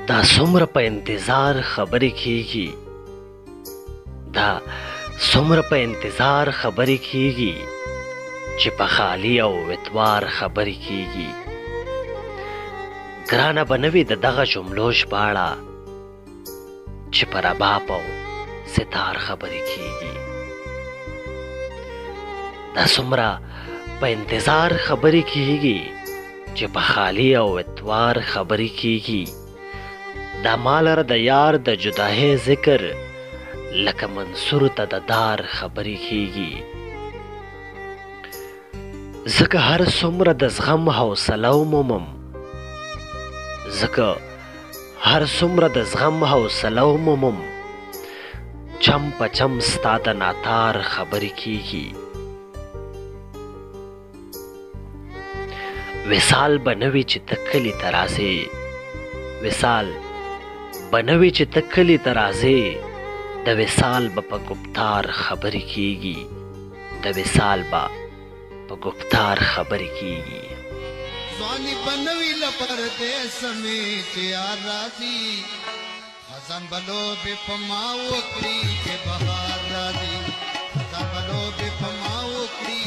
دا څومره په انتظار خبرې کیږي، دا څومره په انتظار خبرې کیږي چې په خالی او اتوار خبرې کیږي. ګرانه به نه وي د دغه جملو ژباړه چې په رباب او ستار خبرې کیږي. دا څومره په انتظار خبرې کیږي چې په خالی او اتوار خبرې کیږي. دا مالر د یار د جداهي ذکر لکه منصور ته د دار خبرې کیږي. ځکه هر څومره د زغم حوصله ومومم، ځکه هر څومره د زغم حوصله ومومم، چم په چم ستا د ناتار خبرې کیږي. وصال به نه وي چې ته کلي ته راځې، وصال به نه وي چې ته کلي ته راځې، د وصال به په ګفتار خبرې کیږي، د وصال به په ګفتار خبرې کیږي. ځواني به نه وي له پردیس مې چې یار راځي، خزان به لوبې په ما وکړي چې بهار راځي، خزان به لوبې په ما وکړي